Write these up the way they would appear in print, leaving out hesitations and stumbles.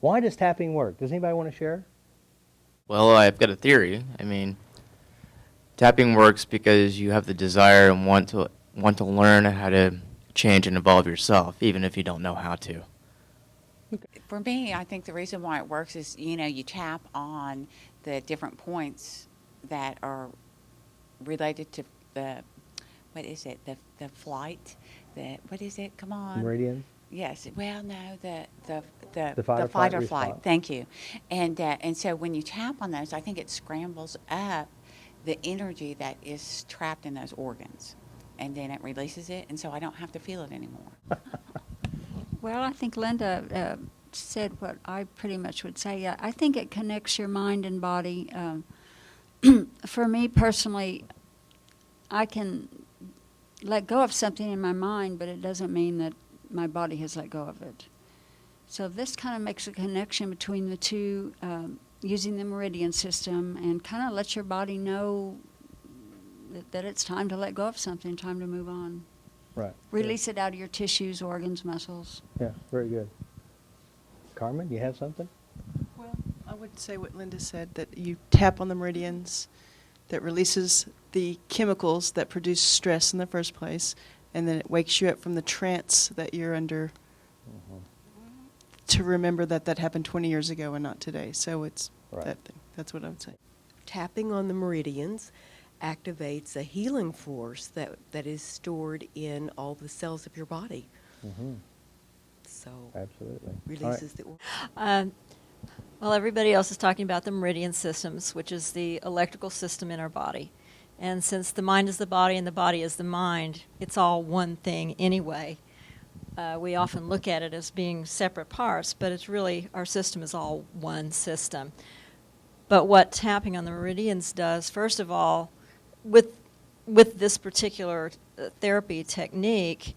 Why does tapping work? Does anybody want to share? Well, I've got a theory. I mean, tapping works because you have the desire and want to learn how to change and evolve yourself, even if you don't know how to. For me, I think the reason why it works is, you tap on the different points that are related to what is it, the flight, what is it, come on. Meridian? Yes, well, no, the fight or fight flight or flight, response. thank you. And so when you tap on those, I think it scrambles up the energy that is trapped in those organs, and then it releases it, and so I don't have to feel it anymore. Well, I think Linda said what I pretty much would say. I think it connects your mind and body. For me personally, I can let go of something in my mind, but it doesn't mean that my body has let go of it. So this kind of makes a connection between the two, using the meridian system, and kind of lets your body know that it's time to let go of something, time to move on. Right. Release it out of your tissues, organs, muscles. Yeah, very good. Carmen, you have something? Well, I would say what Linda said, that you tap on the meridians, that releases the chemicals that produce stress in the first place, and then it wakes you up from the trance that you're under to remember that happened 20 years ago and not today. So it's Right. that thing. That's what I would say. Tapping on the meridians activates a healing force that is stored in all the cells of your body. Mm-hmm. So Absolutely. releases the Well, everybody else is talking about the meridian systems, which is the electrical system in our body. And since the mind is the body and the body is the mind, it's all one thing anyway. We often look at it as being separate parts, but it's really, our system is all one system. But what tapping on the meridians does, first of all, with this particular therapy technique,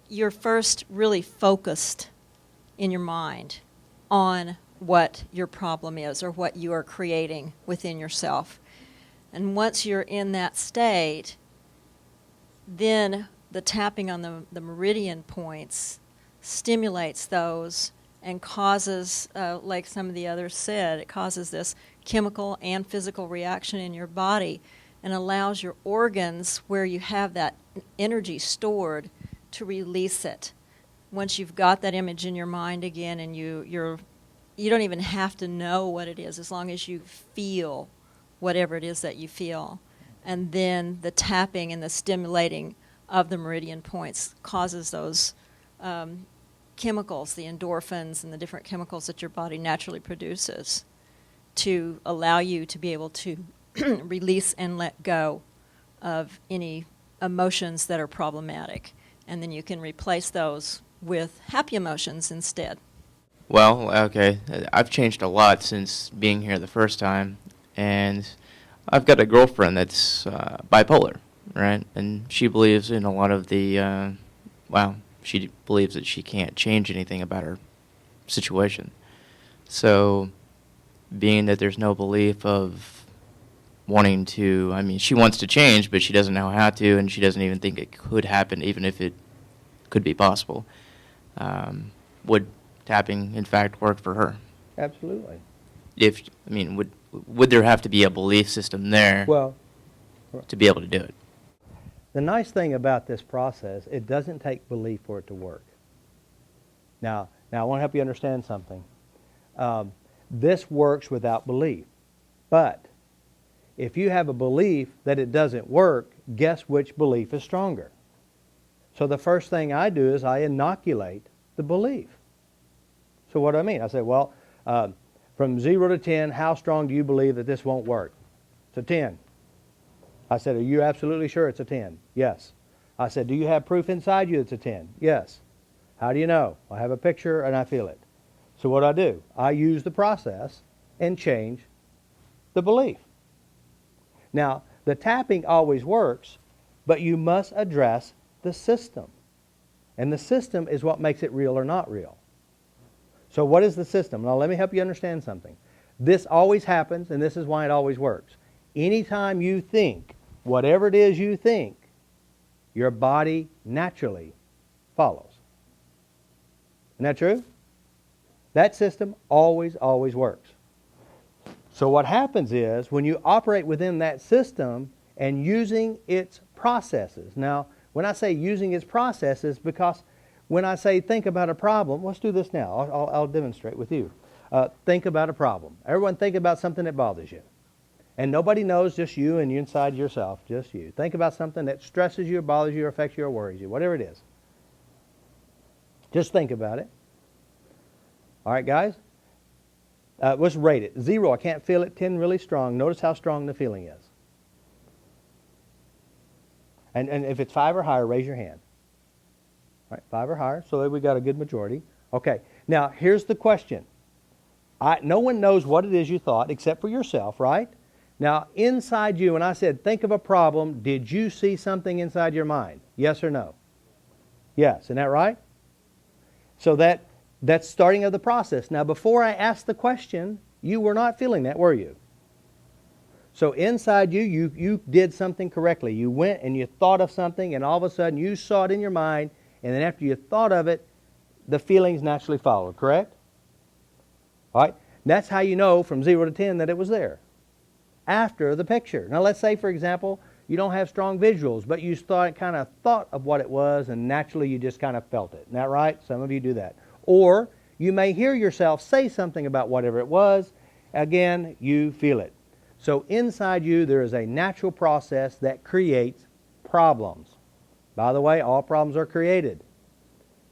you're first really focused in your mind on what your problem is or what you are creating within yourself. And once you're in that state, then the tapping on the meridian points stimulates those and causes, like some of the others said, it causes this chemical and physical reaction in your body and allows your organs where you have that energy stored to release it. Once you've got that image in your mind again, and you don't even have to know what it is, as long as you feel whatever it is that you feel. And then the tapping and the stimulating of the meridian points causes those chemicals, the endorphins and the different chemicals that your body naturally produces, to allow you to be able to release and let go of any emotions that are problematic. And then you can replace those with happy emotions instead. Well, okay, I've changed a lot since being here the first time, and I've got a girlfriend that's bipolar, right? And she believes in a lot of the, she believes that she can't change anything about her situation. So, being that there's no belief of wanting to, she wants to change, but she doesn't know how to, and she doesn't even think it could happen, even if it could be possible. Would tapping, in fact, work for her? Absolutely. Would there have to be a belief system there Well, to be able to do it? the nice thing about this process, it doesn't take belief for it to work. Now I want to help you understand something. This works without belief. But if you have a belief that it doesn't work, guess which belief is stronger? So the first thing I do is I inoculate the belief. So what do I mean? I say, well, from 0 to 10, how strong do you believe that this won't work? It's a 10. I said, are you absolutely sure it's a 10? Yes. I said, do you have proof inside you it's a 10? Yes. How do you know? I have a picture and I feel it. So what do? I use the process and change the belief. Now, the tapping always works, but you must address the system. And the system is what makes it real or not real. So what is the system? Now let me help you understand something. This always happens, and this is why it always works. Anytime you think, whatever it is you think, your body naturally follows. Isn't that true? That system always, always works. So what happens is when you operate within that system and using its processes. Now, when I say using its processes, because when I say think about a problem, let's do this now. I'll demonstrate with you. Think about a problem. Everyone think about something that bothers you. And nobody knows, just you and you inside yourself, just you. Think about something that stresses you or bothers you or affects you or worries you, whatever it is. Just think about it. All right, guys? Let's rate it. 0, I can't feel it. 10, really strong. Notice how strong the feeling is. And if it's 5 or higher, raise your hand. All right, 5 or higher, so we got a good majority. Okay, now here's the question. No one knows what it is you thought except for yourself, right? Now, inside you, when I said think of a problem, did you see something inside your mind? Yes or no? Yes, isn't that right? So that's starting of the process. Now, before I asked the question, you were not feeling that, were you? So inside you did something correctly. You went and you thought of something, and all of a sudden you saw it in your mind, and then after you thought of it, the feelings naturally followed, correct? All right? That's how you know from 0 to 10 that it was there. After the picture. Now, let's say, for example, you don't have strong visuals, but you kind of thought of what it was, and naturally you just kind of felt it. Isn't that right? Some of you do that. Or you may hear yourself say something about whatever it was. Again, you feel it. So inside you, there is a natural process that creates problems. By the way, all problems are created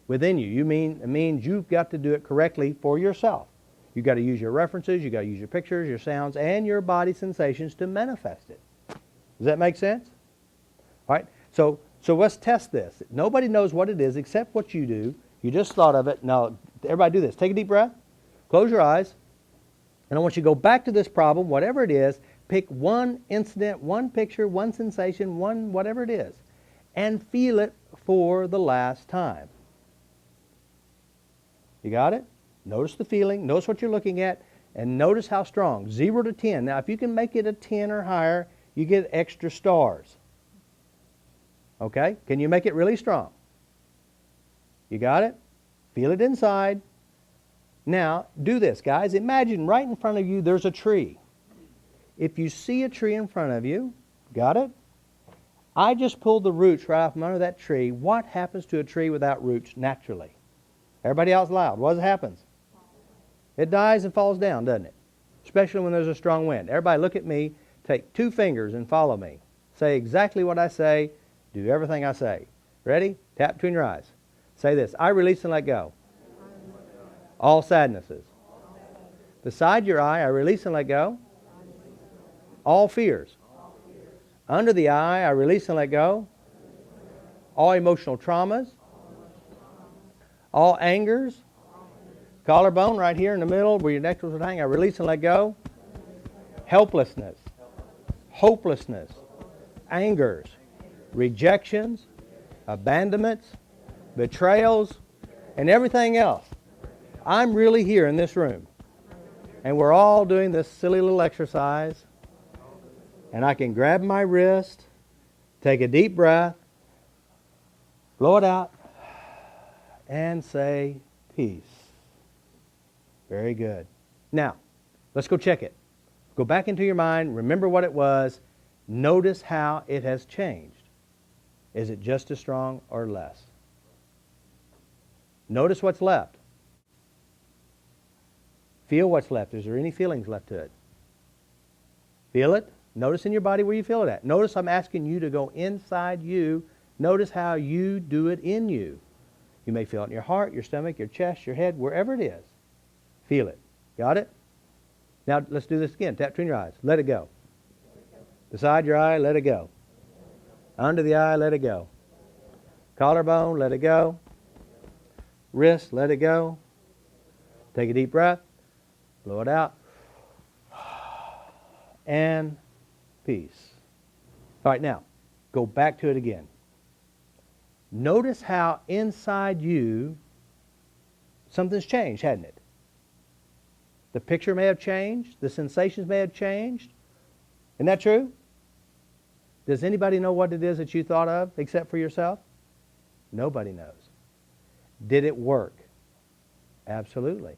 within you. It means you've got to do it correctly for yourself. You've got to use your references, you've got to use your pictures, your sounds, and your body sensations to manifest it. Does that make sense? All right, so let's test this. Nobody knows what it is except what you do. You just thought of it. Now, everybody do this. Take a deep breath. Close your eyes. And I want you to go back to this problem, whatever it is. Pick one incident, one picture, one sensation, one whatever it is, and feel it for the last time. You got it? Notice the feeling. Notice what you're looking at. And notice how strong. 0 to 10. Now, if you can make it a 10 or higher, you get extra stars. Okay? Can you make it really strong? You got it? Feel it inside. Now, do this, guys. Imagine right in front of you there's a tree. If you see a tree in front of you, got it? I just pulled the roots right off from under that tree. What happens to a tree without roots naturally? Everybody else loud. What happens? It dies and falls down, doesn't it? Especially when there's a strong wind. Everybody look at me. Take 2 fingers and follow me. Say exactly what I say. Do everything I say. Ready? Tap between your eyes. Say this. I release and let go. All sadnesses. Beside your eye, I release and let go. All fears. Under the eye, I release and let go. All emotional traumas. All angers. Collarbone right here in the middle where your necklace would hang, I release and let go. Helplessness. Hopelessness. Angers. Rejections. Abandonments. Betrayals. And everything else. I'm really here in this room. And we're all doing this silly little exercise. And I can grab my wrist, take a deep breath, blow it out, and say peace. Very good. Now, let's go check it. Go back into your mind, remember what it was, notice how it has changed. Is it just as strong or less? Notice what's left. Feel what's left. Is there any feelings left to it? Feel it. Notice in your body where you feel it at. Notice I'm asking you to go inside you. Notice how you do it in you. You may feel it in your heart, your stomach, your chest, your head, wherever it is. Feel it. Got it? Now let's do this again. Tap between your eyes. Let it go. Beside your eye, let it go. Under the eye, let it go. Collarbone, let it go. Wrist, let it go. Take a deep breath. Blow it out. And peace. All right, now, go back to it again. Notice how inside you something's changed, hadn't it? The picture may have changed. The sensations may have changed. Isn't that true? Does anybody know what it is that you thought of except for yourself? Nobody knows. Did it work? Absolutely.